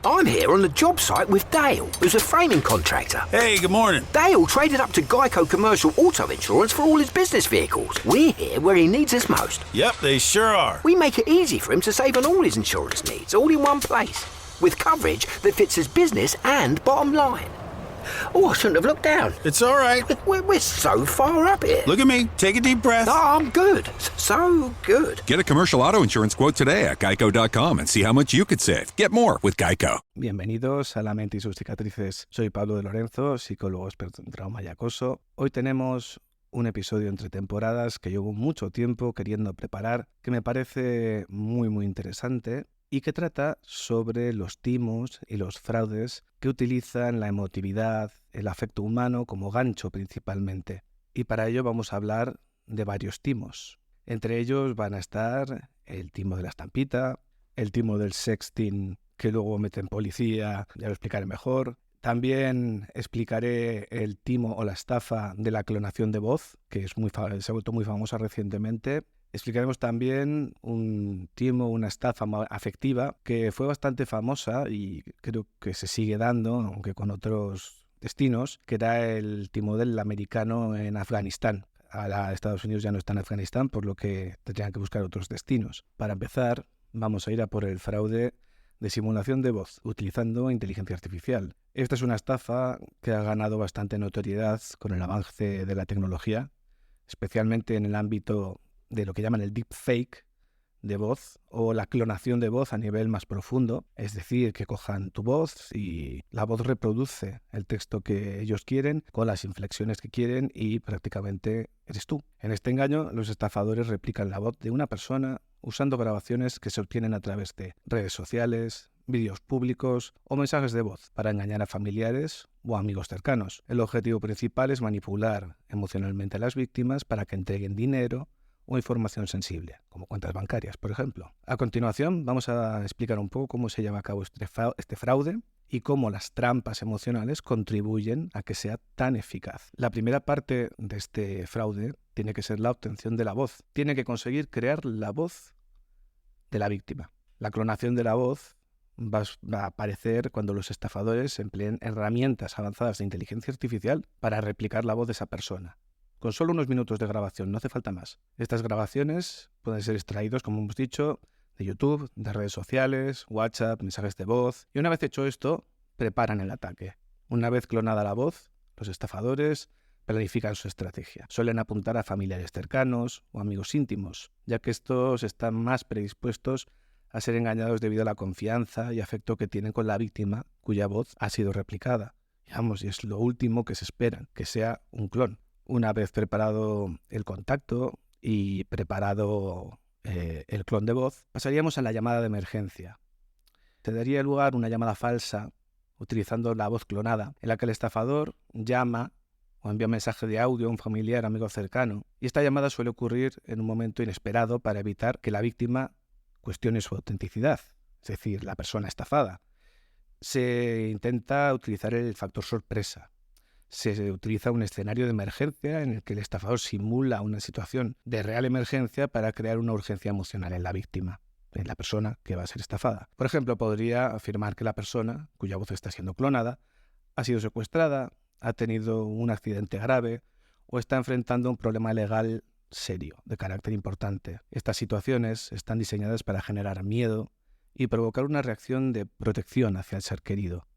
I'm here on the job site with Dale, who's a framing contractor. Hey, good morning. Dale traded up to Geico Commercial Auto Insurance for all his business vehicles. We're here where he needs us most. Yep, they sure are. We make it easy for him to save on all his insurance needs, all in one place, with coverage that fits his business and bottom line. Oh, I shouldn't have looked down. It's all right. We're so far up here. Look at me. Take a deep breath. Oh, I'm good. So good. Get a commercial auto insurance quote today at geico.com and see how much you could save. Get more with Geico. Bienvenidos a La Mente y sus cicatrices. Soy Pablo de Lorenzo, psicólogo experto en trauma y acoso. Hoy tenemos un episodio entre temporadas que llevo mucho tiempo queriendo preparar, que me parece muy interesante y que trata sobre los timos y los fraudes que utilizan la emotividad, el afecto humano como gancho principalmente. Y para ello vamos a hablar de varios timos. Entre ellos van a estar el timo de la estampita, el timo del sexting que luego meten policía, ya lo explicaré mejor. También explicaré el timo o la estafa de la clonación de voz, que se ha vuelto muy famosa recientemente. Explicaremos también un timo, una estafa afectiva que fue bastante famosa y creo que se sigue dando, aunque con otros destinos, que era el timo del americano en Afganistán. Ahora Estados Unidos ya no está en Afganistán, por lo que tendrían que buscar otros destinos. Para empezar, vamos a ir a por el fraude de simulación de voz utilizando inteligencia artificial. Esta es una estafa que ha ganado bastante notoriedad con el avance de la tecnología, especialmente en el ámbito de lo que llaman el deepfake de voz o la clonación de voz a nivel más profundo, es decir, que cojan tu voz y la voz reproduce el texto que ellos quieren con las inflexiones que quieren y prácticamente eres tú. En este engaño, los estafadores replican la voz de una persona usando grabaciones que se obtienen a través de redes sociales, vídeos públicos o mensajes de voz para engañar a familiares o amigos cercanos. El objetivo principal es manipular emocionalmente a las víctimas para que entreguen dinero o información sensible, como cuentas bancarias, por ejemplo. A continuación, vamos a explicar un poco cómo se lleva a cabo este fraude y cómo las trampas emocionales contribuyen a que sea tan eficaz. La primera parte de este fraude tiene que ser la obtención de la voz. Tiene que conseguir crear la voz de la víctima. La clonación de la voz va a aparecer cuando los estafadores empleen herramientas avanzadas de inteligencia artificial para replicar la voz de esa persona. Con solo unos minutos de grabación, no hace falta más. Estas grabaciones pueden ser extraídos, como hemos dicho, de YouTube, de redes sociales, WhatsApp, mensajes de voz. Y una vez hecho esto, preparan el ataque. Una vez clonada la voz, los estafadores planifican su estrategia. Suelen apuntar a familiares cercanos o amigos íntimos, ya que estos están más predispuestos a ser engañados debido a la confianza y afecto que tienen con la víctima cuya voz ha sido replicada. Y es lo último que se esperan, que sea un clon. Una vez preparado el contacto y preparado el clon de voz, pasaríamos a la llamada de emergencia. Se daría lugar una llamada falsa utilizando la voz clonada, en la que el estafador llama o envía un mensaje de audio a un familiar, amigo cercano, y esta llamada suele ocurrir en un momento inesperado para evitar que la víctima cuestione su autenticidad, es decir, la persona estafada. Se intenta utilizar el factor sorpresa. Se utiliza un escenario de emergencia en el que el estafador simula una situación de real emergencia para crear una urgencia emocional en la víctima, en la persona que va a ser estafada. Por ejemplo, podría afirmar que la persona, cuya voz está siendo clonada, ha sido secuestrada, ha tenido un accidente grave o está enfrentando un problema legal serio, de carácter importante. Estas situaciones están diseñadas para generar miedo y provocar una reacción de protección hacia el ser querido.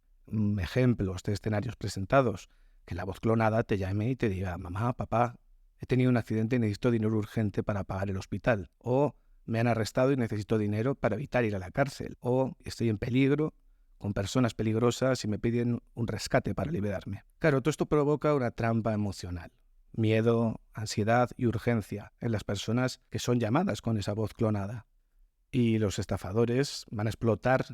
Ejemplos de escenarios presentados: que la voz clonada te llame y te diga: mamá, papá, he tenido un accidente y necesito dinero urgente para pagar el hospital. O me han arrestado y necesito dinero para evitar ir a la cárcel. O estoy en peligro, con personas peligrosas y me piden un rescate para liberarme. Claro, todo esto provoca una trampa emocional. Miedo, ansiedad y urgencia en las personas que son llamadas con esa voz clonada. Y los estafadores van a explotar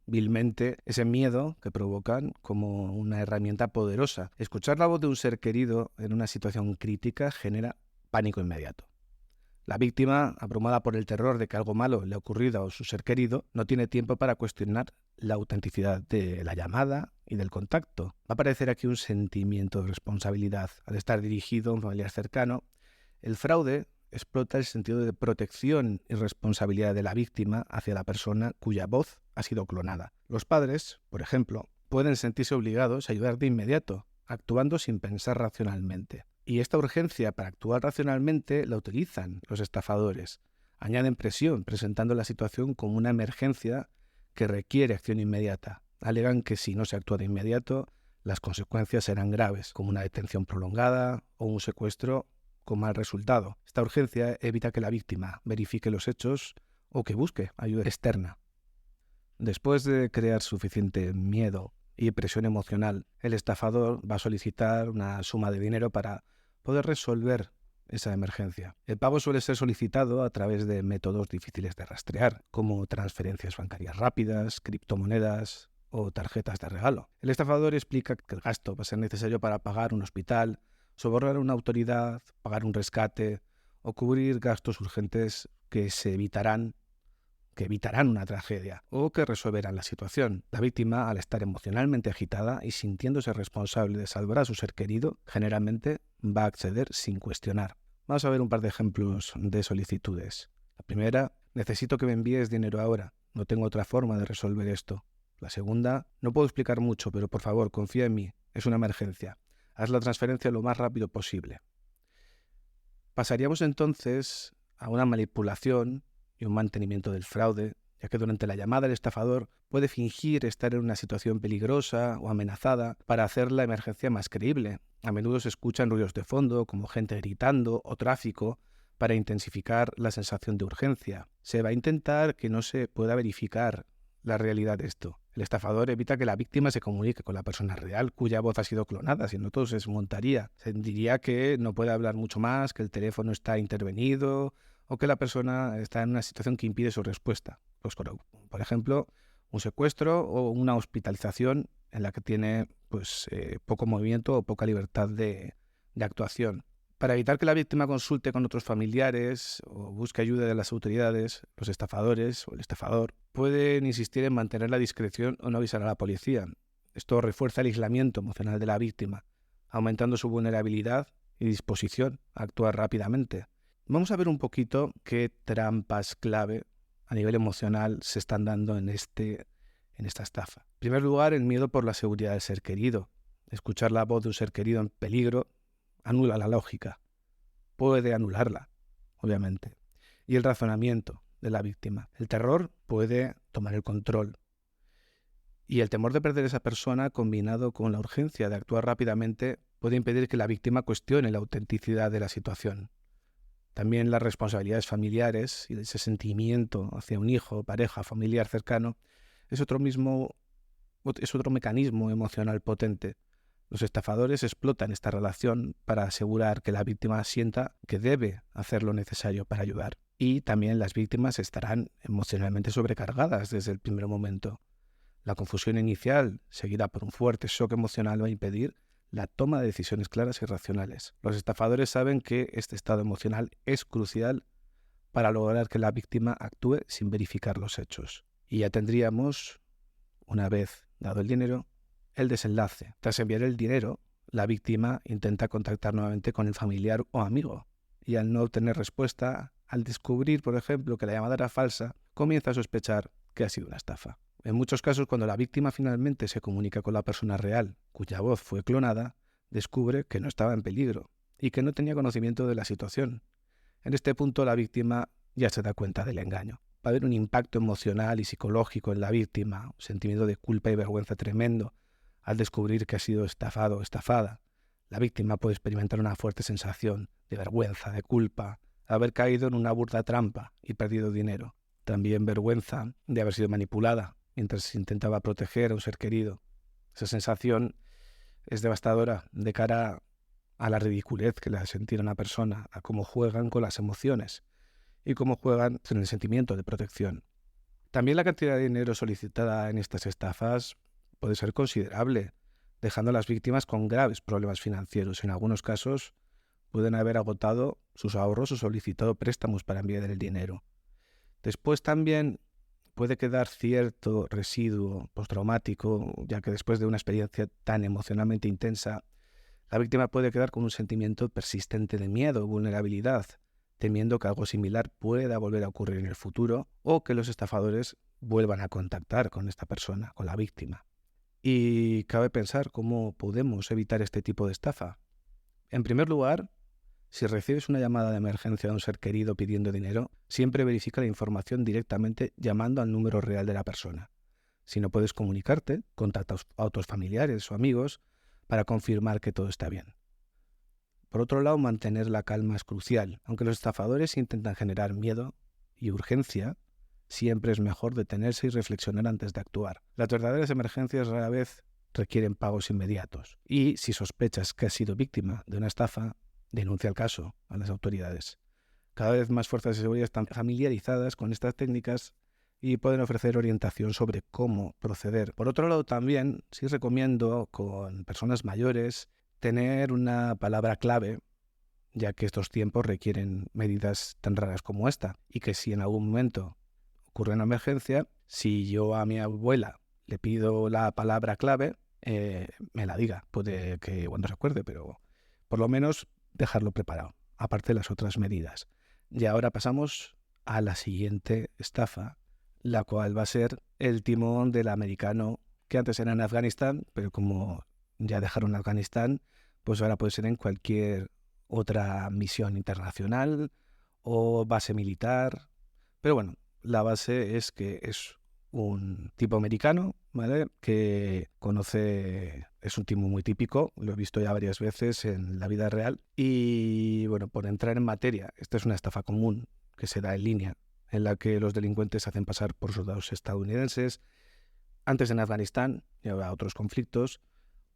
vilmente ese miedo que provocan como una herramienta poderosa. Escuchar la voz de un ser querido en una situación crítica genera pánico inmediato. La víctima, abrumada por el terror de que algo malo le ha ocurrido a su ser querido, no tiene tiempo para cuestionar la autenticidad de la llamada y del contacto. Va a aparecer aquí un sentimiento de responsabilidad al estar dirigido a un familiar cercano. El fraude explota el sentido de protección y responsabilidad de la víctima hacia la persona cuya voz ha sido clonada. Los padres, por ejemplo, pueden sentirse obligados a ayudar de inmediato, actuando sin pensar racionalmente. Y esta urgencia para actuar racionalmente la utilizan los estafadores. Añaden presión, presentando la situación como una emergencia que requiere acción inmediata. Alegan que si no se actúa de inmediato, las consecuencias serán graves, como una detención prolongada o un secuestro con mal resultado. Esta urgencia evita que la víctima verifique los hechos o que busque ayuda externa. Después de crear suficiente miedo y presión emocional, el estafador va a solicitar una suma de dinero para poder resolver esa emergencia. El pago suele ser solicitado a través de métodos difíciles de rastrear, como transferencias bancarias rápidas, criptomonedas o tarjetas de regalo. El estafador explica que el gasto va a ser necesario para pagar un hospital, sobornar a una autoridad, pagar un rescate o cubrir gastos urgentes que evitarán una tragedia o que resolverán la situación. La víctima, al estar emocionalmente agitada y sintiéndose responsable de salvar a su ser querido, generalmente va a acceder sin cuestionar. Vamos a ver un par de ejemplos de solicitudes. La primera: necesito que me envíes dinero ahora. No tengo otra forma de resolver esto. La segunda: no puedo explicar mucho, pero por favor, confía en mí. Es una emergencia. Haz la transferencia lo más rápido posible. Pasaríamos entonces a una manipulación y un mantenimiento del fraude, ya que durante la llamada el estafador puede fingir estar en una situación peligrosa o amenazada para hacer la emergencia más creíble. A menudo se escuchan ruidos de fondo, como gente gritando o tráfico, para intensificar la sensación de urgencia. Se va a intentar que no se pueda verificar la realidad de esto. El estafador evita que la víctima se comunique con la persona real cuya voz ha sido clonada, si no todo se desmontaría. Se diría que no puede hablar mucho más, que el teléfono está intervenido o que la persona está en una situación que impide su respuesta. Pues, por ejemplo, un secuestro o una hospitalización en la que tiene poco movimiento o poca libertad de actuación. Para evitar que la víctima consulte con otros familiares o busque ayuda de las autoridades, los estafadores o el estafador pueden insistir en mantener la discreción o no avisar a la policía. Esto refuerza el aislamiento emocional de la víctima, aumentando su vulnerabilidad y disposición a actuar rápidamente. Vamos a ver un poquito qué trampas clave a nivel emocional se están dando en esta estafa. En primer lugar, el miedo por la seguridad del ser querido. Escuchar la voz de un ser querido en peligro anula la lógica, puede anularla, obviamente. Y el razonamiento de la víctima. El terror puede tomar el control. Y el temor de perder a esa persona, combinado con la urgencia de actuar rápidamente, puede impedir que la víctima cuestione la autenticidad de la situación. También las responsabilidades familiares y ese sentimiento hacia un hijo, pareja, familiar cercano es otro mecanismo emocional potente. Los estafadores explotan esta relación para asegurar que la víctima sienta que debe hacer lo necesario para ayudar. Y también las víctimas estarán emocionalmente sobrecargadas desde el primer momento. La confusión inicial, seguida por un fuerte shock emocional, va a impedir la toma de decisiones claras y racionales. Los estafadores saben que este estado emocional es crucial para lograr que la víctima actúe sin verificar los hechos. Y ya tendríamos, una vez dado el dinero, el desenlace. Tras enviar el dinero, la víctima intenta contactar nuevamente con el familiar o amigo y al no obtener respuesta, al descubrir, por ejemplo, que la llamada era falsa, comienza a sospechar que ha sido una estafa. En muchos casos, cuando la víctima finalmente se comunica con la persona real, cuya voz fue clonada, descubre que no estaba en peligro y que no tenía conocimiento de la situación. En este punto, la víctima ya se da cuenta del engaño. Va a haber un impacto emocional y psicológico en la víctima, un sentimiento de culpa y vergüenza tremendo. Al descubrir que ha sido estafado o estafada, la víctima puede experimentar una fuerte sensación de vergüenza, de culpa, de haber caído en una burda trampa y perdido dinero. También vergüenza de haber sido manipulada mientras se intentaba proteger a un ser querido. Esa sensación es devastadora de cara a la ridiculez que le hace sentir a una persona, a cómo juegan con las emociones y cómo juegan con el sentimiento de protección. También la cantidad de dinero solicitada en estas estafas puede ser considerable, dejando a las víctimas con graves problemas financieros. En algunos casos pueden haber agotado sus ahorros o solicitado préstamos para enviar el dinero. Después también puede quedar cierto residuo postraumático, ya que después de una experiencia tan emocionalmente intensa, la víctima puede quedar con un sentimiento persistente de miedo o vulnerabilidad, temiendo que algo similar pueda volver a ocurrir en el futuro o que los estafadores vuelvan a contactar con esta persona, con la víctima. Y cabe pensar cómo podemos evitar este tipo de estafa. En primer lugar, si recibes una llamada de emergencia de un ser querido pidiendo dinero, siempre verifica la información directamente llamando al número real de la persona. Si no puedes comunicarte, contacta a otros familiares o amigos para confirmar que todo está bien. Por otro lado, mantener la calma es crucial. Aunque los estafadores intentan generar miedo y urgencia, siempre es mejor detenerse y reflexionar antes de actuar. Las verdaderas emergencias rara vez requieren pagos inmediatos. Y si sospechas que has sido víctima de una estafa, denuncia el caso a las autoridades. Cada vez más fuerzas de seguridad están familiarizadas con estas técnicas y pueden ofrecer orientación sobre cómo proceder. Por otro lado, también sí recomiendo con personas mayores tener una palabra clave, ya que estos tiempos requieren medidas tan raras como esta, y que si en algún momento ocurre una emergencia, si yo a mi abuela le pido la palabra clave, me la diga. Puede que cuando recuerde, pero por lo menos dejarlo preparado, aparte de las otras medidas. Y ahora pasamos a la siguiente estafa, la cual va a ser el timón del americano, que antes era en Afganistán, pero como ya dejaron Afganistán, pues ahora puede ser en cualquier otra misión internacional o base militar. Pero bueno, la base es que es un tipo americano, ¿vale? Que es un tipo muy típico, lo he visto ya varias veces en la vida real. Y bueno, por entrar en materia, esta es una estafa común que se da en línea, en la que los delincuentes se hacen pasar por soldados estadounidenses. Antes en Afganistán y ahora otros conflictos,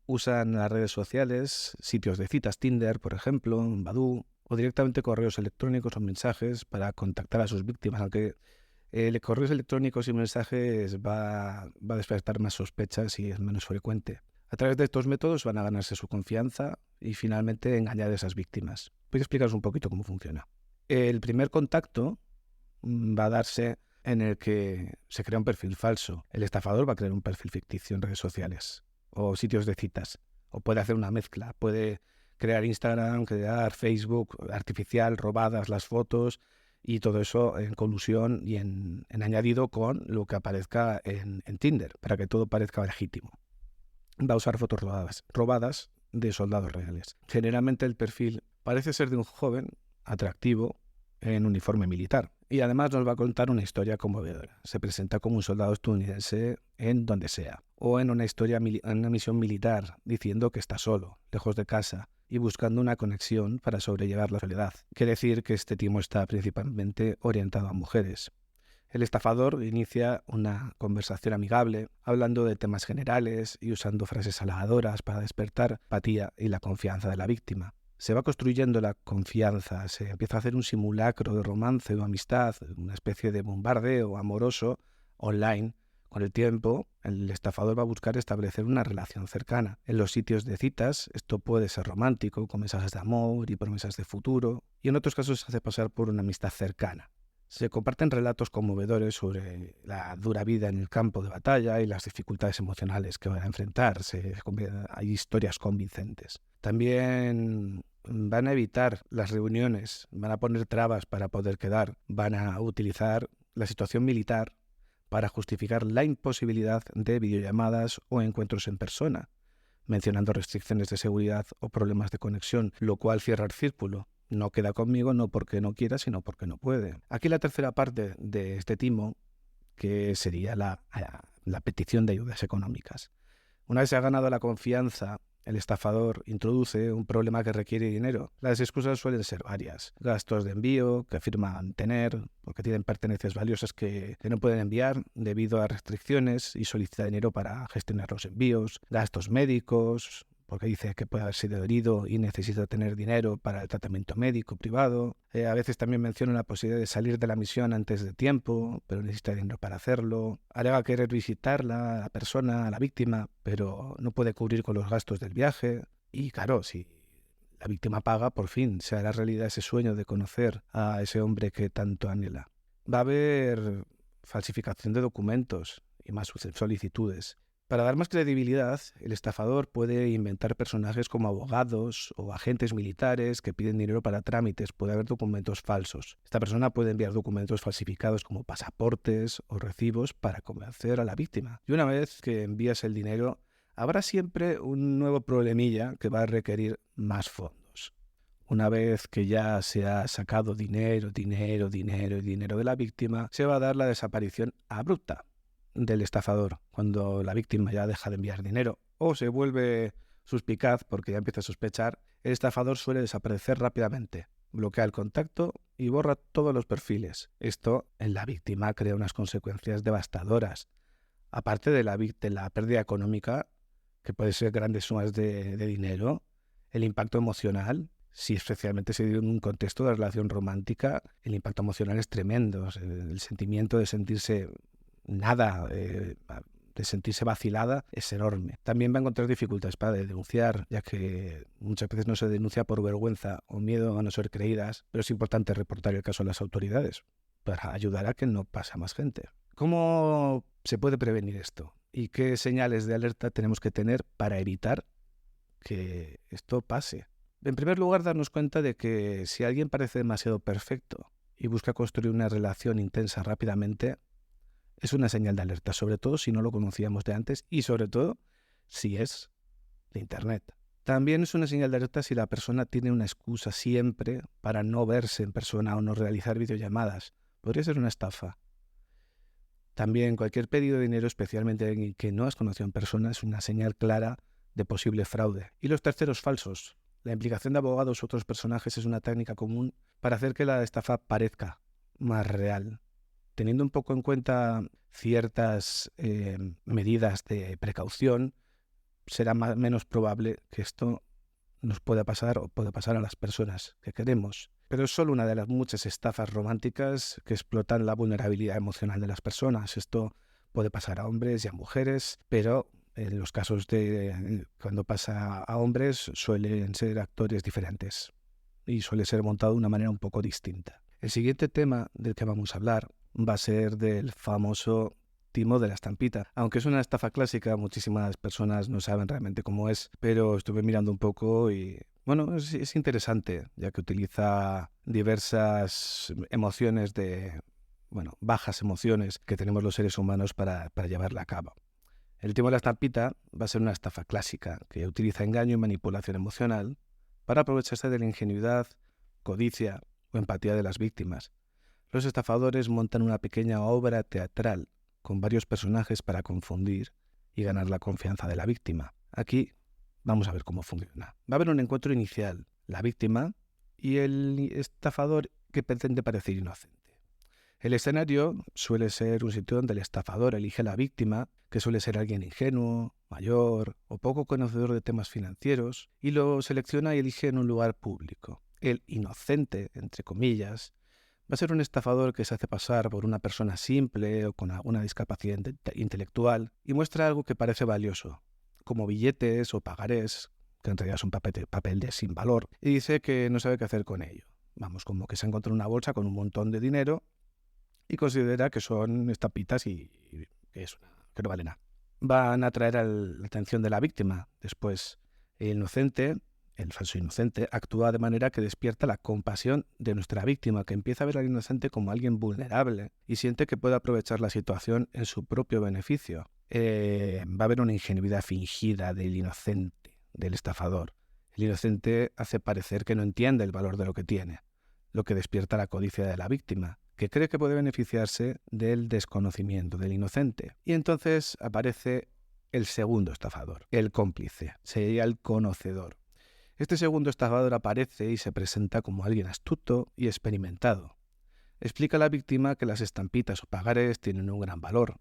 usan las redes sociales, sitios de citas Tinder, por ejemplo, Badoo, o directamente correos electrónicos o mensajes para contactar a sus víctimas, aunque correos electrónicos y mensajes va a despertar más sospechas y es menos frecuente. A través de estos métodos van a ganarse su confianza y finalmente engañar a esas víctimas. Voy a explicaros un poquito cómo funciona. El primer contacto va a darse en el que se crea un perfil falso. El estafador va a crear un perfil ficticio en redes sociales o sitios de citas, o puede hacer una mezcla, puede crear Instagram, crear Facebook artificial, robadas las fotos y todo eso en colusión y en añadido con lo que aparezca en Tinder, para que todo parezca legítimo. Va a usar fotos robadas de soldados reales. Generalmente el perfil parece ser de un joven atractivo en uniforme militar y además nos va a contar una historia conmovedora. Se presenta como un soldado estadounidense en donde sea, o en una misión militar, diciendo que está solo, lejos de casa y buscando una conexión para sobrellevar la soledad. Quiere decir que este timo está principalmente orientado a mujeres. El estafador inicia una conversación amigable, hablando de temas generales y usando frases halagadoras para despertar empatía y la confianza de la víctima. Se va construyendo la confianza, se empieza a hacer un simulacro de romance o amistad, una especie de bombardeo amoroso online. Con el tiempo, el estafador va a buscar establecer una relación cercana. En los sitios de citas, esto puede ser romántico, con mensajes de amor y promesas de futuro, y en otros casos se hace pasar por una amistad cercana. Se comparten relatos conmovedores sobre la dura vida en el campo de batalla y las dificultades emocionales que van a enfrentar. Hay historias convincentes. También van a evitar las reuniones, van a poner trabas para poder quedar, van a utilizar la situación militar para justificar la imposibilidad de videollamadas o encuentros en persona, mencionando restricciones de seguridad o problemas de conexión, lo cual cierra el círculo. No queda conmigo no porque no quiera, sino porque no puede. Aquí la tercera parte de este timo, que sería la petición de ayudas económicas. Una vez se ha ganado la confianza, el estafador introduce un problema que requiere dinero. Las excusas suelen ser varias. Gastos de envío que afirman tener, porque tienen pertenencias valiosas que no pueden enviar debido a restricciones y solicita dinero para gestionar los envíos. Gastos médicos, porque dice que puede haber sido herido y necesita tener dinero para el tratamiento médico privado. A veces también menciona la posibilidad de salir de la misión antes de tiempo, pero necesita dinero para hacerlo. Alega querer visitarla, a la persona, a la víctima, pero no puede cubrir con los gastos del viaje. Y claro, si la víctima paga, por fin se hará realidad ese sueño de conocer a ese hombre que tanto anhela. Va a haber falsificación de documentos y más solicitudes. Para dar más credibilidad, el estafador puede inventar personajes como abogados o agentes militares que piden dinero para trámites. Puede haber documentos falsos. Esta persona puede enviar documentos falsificados como pasaportes o recibos para convencer a la víctima. Y una vez que envías el dinero, habrá siempre un nuevo problemilla que va a requerir más fondos. Una vez que ya se ha sacado dinero de la víctima, se va a dar la desaparición abrupta del estafador, cuando la víctima ya deja de enviar dinero o se vuelve suspicaz porque ya empieza a sospechar. El estafador suele desaparecer rápidamente, bloquea el contacto y borra todos los perfiles. Esto en la víctima crea unas consecuencias devastadoras. Aparte de la pérdida económica, que puede ser grandes sumas de dinero, el impacto emocional, si especialmente se dio en un contexto de relación romántica, el impacto emocional es tremendo. El sentimiento de sentirse nada, de sentirse vacilada, es enorme. También va a encontrar dificultades para denunciar, ya que muchas veces no se denuncia por vergüenza o miedo a no ser creídas, pero es importante reportar el caso a las autoridades para ayudar a que no pase a más gente. ¿Cómo se puede prevenir esto? ¿Y qué señales de alerta tenemos que tener para evitar que esto pase? En primer lugar, darnos cuenta de que si alguien parece demasiado perfecto y busca construir una relación intensa rápidamente, es una señal de alerta, sobre todo si no lo conocíamos de antes y sobre todo si es de Internet. También es una señal de alerta si la persona tiene una excusa siempre para no verse en persona o no realizar videollamadas. Podría ser una estafa. También cualquier pedido de dinero, especialmente de alguien que no has conocido en persona, es una señal clara de posible fraude. Y los terceros falsos. La implicación de abogados u otros personajes es una técnica común para hacer que la estafa parezca más real. Teniendo un poco en cuenta ciertas medidas de precaución, será menos probable que esto nos pueda pasar o pueda pasar a las personas que queremos. Pero es solo una de las muchas estafas románticas que explotan la vulnerabilidad emocional de las personas. Esto puede pasar a hombres y a mujeres, pero en los casos de cuando pasa a hombres suelen ser actores diferentes y suele ser montado de una manera un poco distinta. El siguiente tema del que vamos a hablar va a ser del famoso timo de la estampita. Aunque es una estafa clásica, muchísimas personas no saben realmente cómo es, pero estuve mirando un poco y bueno, es interesante, ya que utiliza diversas emociones bajas emociones que tenemos los seres humanos para llevarla a cabo. El timo de la estampita va a ser una estafa clásica que utiliza engaño y manipulación emocional para aprovecharse de la ingenuidad, codicia o empatía de las víctimas. Los estafadores montan una pequeña obra teatral con varios personajes para confundir y ganar la confianza de la víctima. Aquí vamos a ver cómo funciona. Va a haber un encuentro inicial, la víctima y el estafador que pretende parecer inocente. El escenario suele ser un sitio donde el estafador elige a la víctima, que suele ser alguien ingenuo, mayor o poco conocedor de temas financieros, y lo selecciona y elige en un lugar público. El inocente, entre comillas, va a ser un estafador que se hace pasar por una persona simple o con alguna discapacidad intelectual y muestra algo que parece valioso, como billetes o pagarés, que en realidad es un papel de sin valor, y dice que no sabe qué hacer con ello. Vamos, como que se ha encontrado una bolsa con un montón de dinero y considera que son estampitas y que no vale nada. Van a atraer la atención de la víctima. Después, el falso inocente, actúa de manera que despierta la compasión de nuestra víctima, que empieza a ver al inocente como alguien vulnerable y siente que puede aprovechar la situación en su propio beneficio. Va a haber una ingenuidad fingida del inocente, del estafador. El inocente hace parecer que no entiende el valor de lo que tiene, lo que despierta la codicia de la víctima, que cree que puede beneficiarse del desconocimiento del inocente. Y entonces aparece el segundo estafador, el cómplice, sería el conocedor. Este segundo estafador aparece y se presenta como alguien astuto y experimentado. Explica a la víctima que las estampitas o pagarés tienen un gran valor,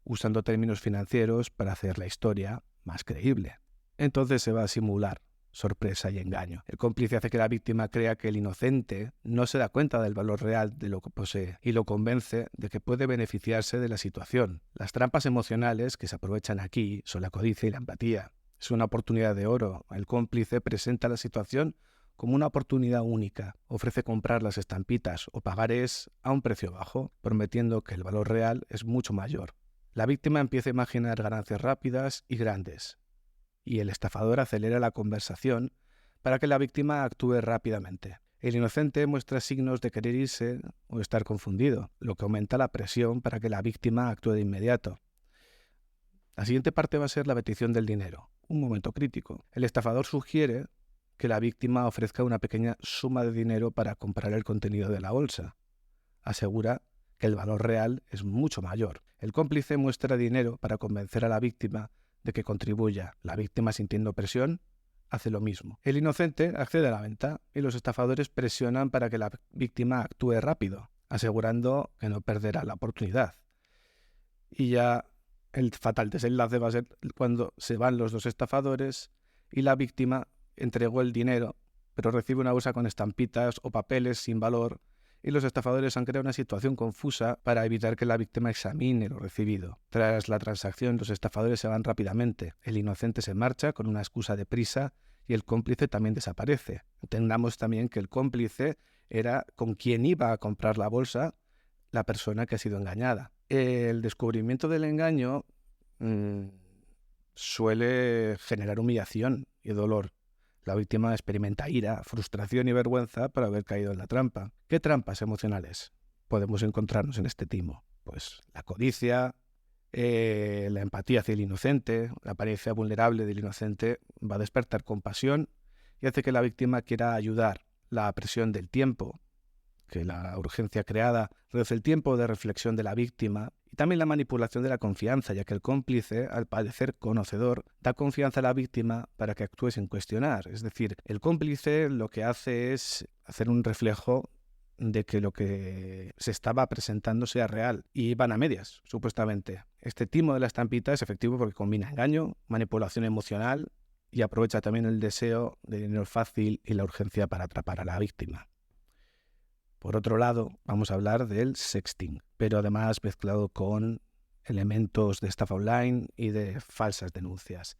usando términos financieros para hacer la historia más creíble. Entonces se va a simular sorpresa y engaño. El cómplice hace que la víctima crea que el inocente no se da cuenta del valor real de lo que posee y lo convence de que puede beneficiarse de la situación. Las trampas emocionales que se aprovechan aquí son la codicia y la empatía. Es una oportunidad de oro. El cómplice presenta la situación como una oportunidad única. Ofrece comprar las estampitas o pagarés a un precio bajo, prometiendo que el valor real es mucho mayor. La víctima empieza a imaginar ganancias rápidas y grandes, y el estafador acelera la conversación para que la víctima actúe rápidamente. El inocente muestra signos de querer irse o estar confundido, lo que aumenta la presión para que la víctima actúe de inmediato. La siguiente parte va a ser la petición del dinero, un momento crítico. El estafador sugiere que la víctima ofrezca una pequeña suma de dinero para comprar el contenido de la bolsa. Asegura que el valor real es mucho mayor. El cómplice muestra dinero para convencer a la víctima de que contribuya. La víctima, sintiendo presión, hace lo mismo. El inocente accede a la venta y los estafadores presionan para que la víctima actúe rápido, asegurando que no perderá la oportunidad. Y ya el fatal desenlace va a ser cuando se van los dos estafadores y la víctima entregó el dinero, pero recibe una bolsa con estampitas o papeles sin valor, y los estafadores han creado una situación confusa para evitar que la víctima examine lo recibido. Tras la transacción, los estafadores se van rápidamente. El inocente se marcha con una excusa de prisa y el cómplice también desaparece. Entendamos también que el cómplice era con quien iba a comprar la bolsa la persona que ha sido engañada. El descubrimiento del engaño suele generar humillación y dolor. La víctima experimenta ira, frustración y vergüenza por haber caído en la trampa. ¿Qué trampas emocionales podemos encontrarnos en este timo? Pues la codicia, la empatía hacia el inocente, la apariencia vulnerable del inocente va a despertar compasión y hace que la víctima quiera ayudar. La presión del tiempo, que la urgencia creada reduce el tiempo de reflexión de la víctima, y también la manipulación de la confianza, ya que el cómplice, al parecer conocedor, da confianza a la víctima para que actúe sin cuestionar. Es decir, el cómplice lo que hace es hacer un reflejo de que lo que se estaba presentando sea real, y van a medias, supuestamente. Este timo de la estampita es efectivo porque combina engaño, manipulación emocional y aprovecha también el deseo de dinero fácil y la urgencia para atrapar a la víctima. Por otro lado, vamos a hablar del sexting, pero además mezclado con elementos de estafa online y de falsas denuncias.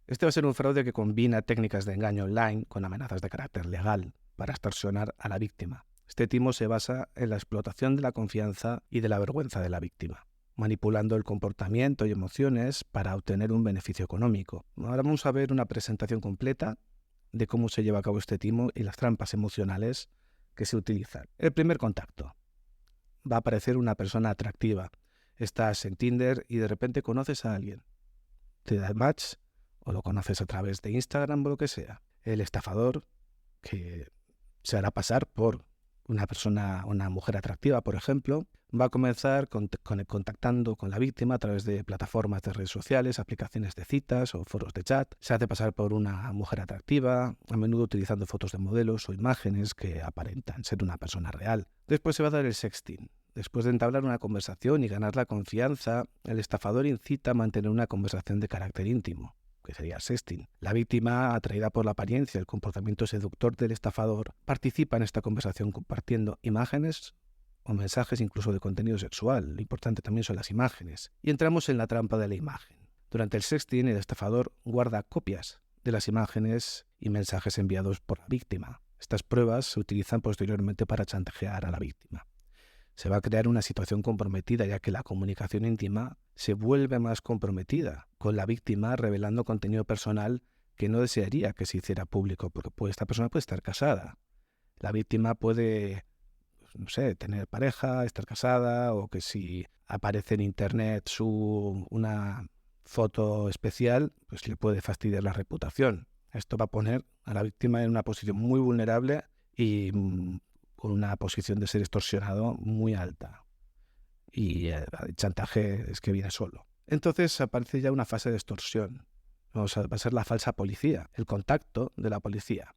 Este va a ser un fraude que combina técnicas de engaño online con amenazas de carácter legal para extorsionar a la víctima. Este timo se basa en la explotación de la confianza y de la vergüenza de la víctima, manipulando el comportamiento y emociones para obtener un beneficio económico. Ahora vamos a ver una presentación completa de cómo se lleva a cabo este timo y las trampas emocionales que se utilizan. El primer contacto. Va a aparecer una persona atractiva. Estás en Tinder y de repente conoces a alguien. Te da el match o lo conoces a través de Instagram o lo que sea. El estafador, que se hará pasar por una mujer atractiva, por ejemplo, va a comenzar contactando con la víctima a través de plataformas de redes sociales, aplicaciones de citas o foros de chat. Se hace pasar por una mujer atractiva, a menudo utilizando fotos de modelos o imágenes que aparentan ser una persona real. Después se va a dar el sexting. Después de entablar una conversación y ganar la confianza, el estafador incita a mantener una conversación de carácter íntimo, que sería el sexting. La víctima, atraída por la apariencia y el comportamiento seductor del estafador, participa en esta conversación compartiendo imágenes o mensajes incluso de contenido sexual. Lo importante también son las imágenes. Y entramos en la trampa de la imagen. Durante el sexting, el estafador guarda copias de las imágenes y mensajes enviados por la víctima. Estas pruebas se utilizan posteriormente para chantajear a la víctima. Se va a crear una situación comprometida, ya que la comunicación íntima se vuelve más comprometida, con la víctima revelando contenido personal que no desearía que se hiciera público, porque esta persona puede estar casada. La víctima puede, no sé, tener pareja, estar casada, o que si aparece en internet una foto especial, pues le puede fastidiar la reputación. Esto va a poner a la víctima en una posición muy vulnerable y con una posición de ser extorsionado muy alta. Y el chantaje es que viene solo. Entonces aparece ya una fase de extorsión. Va a ser la falsa policía, el contacto de la policía.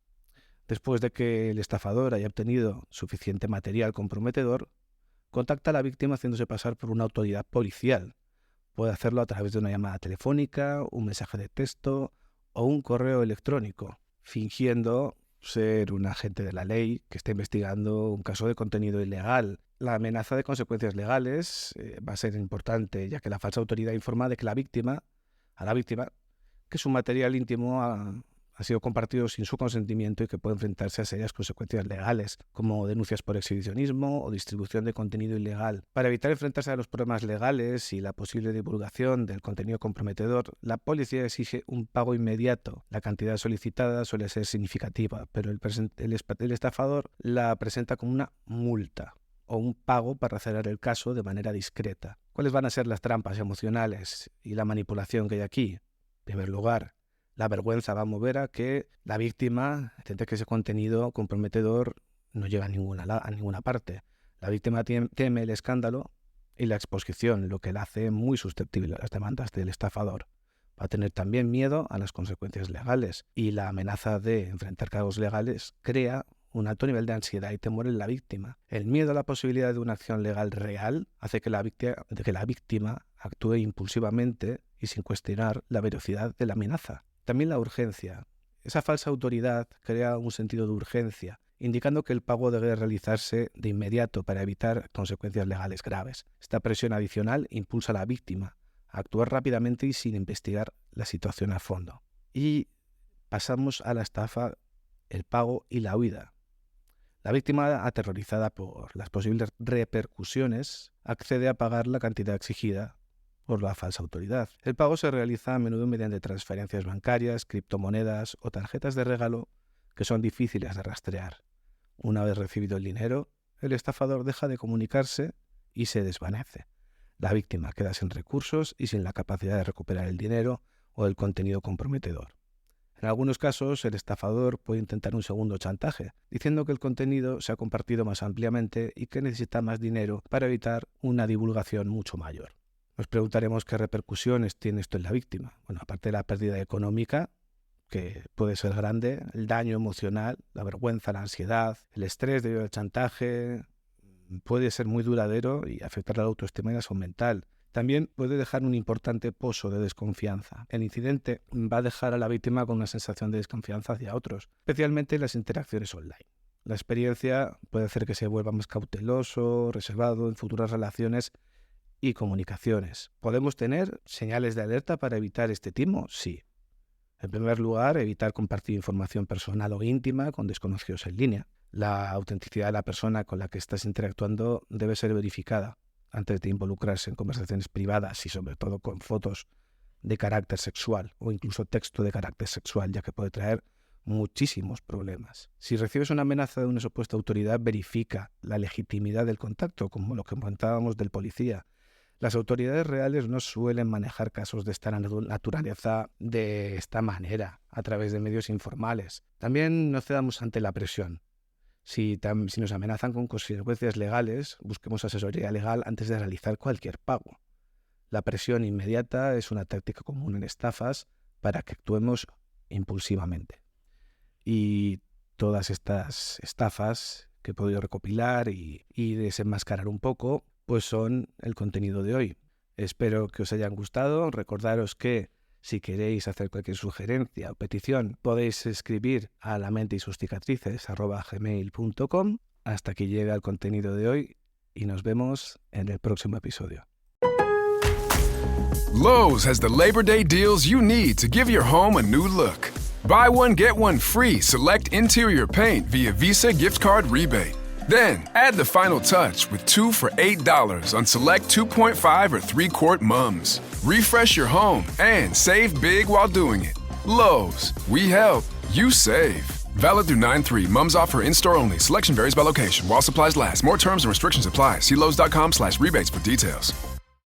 Después de que el estafador haya obtenido suficiente material comprometedor, contacta a la víctima haciéndose pasar por una autoridad policial. Puede hacerlo a través de una llamada telefónica, un mensaje de texto o un correo electrónico, fingiendo ser un agente de la ley que está investigando un caso de contenido ilegal. La amenaza de consecuencias legales va a ser importante, ya que la falsa autoridad informa de que a la víctima que su material íntimo ha han sido compartidos sin su consentimiento y que pueden enfrentarse a serias consecuencias legales, como denuncias por exhibicionismo o distribución de contenido ilegal. Para evitar enfrentarse a los problemas legales y la posible divulgación del contenido comprometedor, la policía exige un pago inmediato. La cantidad solicitada suele ser significativa, pero el estafador la presenta como una multa o un pago para cerrar el caso de manera discreta. ¿Cuáles van a ser las trampas emocionales y la manipulación que hay aquí? En primer lugar, la vergüenza va a mover a que la víctima intente que ese contenido comprometedor no llegue a ninguna parte. La víctima teme el escándalo y la exposición, lo que la hace muy susceptible a las demandas del estafador. Va a tener también miedo a las consecuencias legales y la amenaza de enfrentar cargos legales crea un alto nivel de ansiedad y temor en la víctima. El miedo a la posibilidad de una acción legal real hace que la víctima actúe impulsivamente y sin cuestionar la veracidad de la amenaza. También la urgencia. Esa falsa autoridad crea un sentido de urgencia, indicando que el pago debe realizarse de inmediato para evitar consecuencias legales graves. Esta presión adicional impulsa a la víctima a actuar rápidamente y sin investigar la situación a fondo. Y pasamos a la estafa, el pago y la huida. La víctima, aterrorizada por las posibles repercusiones, accede a pagar la cantidad exigida por la falsa autoridad. El pago se realiza a menudo mediante transferencias bancarias, criptomonedas o tarjetas de regalo que son difíciles de rastrear. Una vez recibido el dinero, el estafador deja de comunicarse y se desvanece. La víctima queda sin recursos y sin la capacidad de recuperar el dinero o el contenido comprometedor. En algunos casos, el estafador puede intentar un segundo chantaje, diciendo que el contenido se ha compartido más ampliamente y que necesita más dinero para evitar una divulgación mucho mayor. Nos preguntaremos qué repercusiones tiene esto en la víctima. Bueno, aparte de la pérdida económica, que puede ser grande, el daño emocional, la vergüenza, la ansiedad, el estrés debido al chantaje, puede ser muy duradero y afectar la autoestima y la salud mental. También puede dejar un importante pozo de desconfianza. El incidente va a dejar a la víctima con una sensación de desconfianza hacia otros, especialmente en las interacciones online. La experiencia puede hacer que se vuelva más cauteloso, reservado en futuras relaciones y comunicaciones. ¿Podemos tener señales de alerta para evitar este timo? Sí. En primer lugar, evitar compartir información personal o íntima con desconocidos en línea. La autenticidad de la persona con la que estás interactuando debe ser verificada antes de involucrarse en conversaciones privadas y sobre todo con fotos de carácter sexual o incluso texto de carácter sexual, ya que puede traer muchísimos problemas. Si recibes una amenaza de una supuesta autoridad, verifica la legitimidad del contacto, como lo que comentábamos del policía. Las autoridades reales no suelen manejar casos de esta naturaleza de esta manera, a través de medios informales. También no cedamos ante la presión. Si nos amenazan con consecuencias legales, busquemos asesoría legal antes de realizar cualquier pago. La presión inmediata es una táctica común en estafas para que actuemos impulsivamente. Y todas estas estafas que he podido recopilar y desenmascarar un poco, pues son el contenido de hoy. Espero que os hayan gustado. Recordaros que si queréis hacer cualquier sugerencia o petición, podéis escribir a lamenteysuscicatrices@gmail.com. Hasta aquí llega el contenido de hoy y nos vemos en el próximo episodio. Lowe's has the Labor Day deals you need to give your home a new look. Buy one, get one free select interior paint via Visa gift card rebate. Then, add the final touch with 2 for $8 on select 2.5 or 3-quart mums. Refresh your home and save big while doing it. Lowe's, we help, you save. Valid through 9/3. Mums offer in-store only. Selection varies by location. While supplies last. More terms and restrictions apply. See Lowe's.com/rebates for details.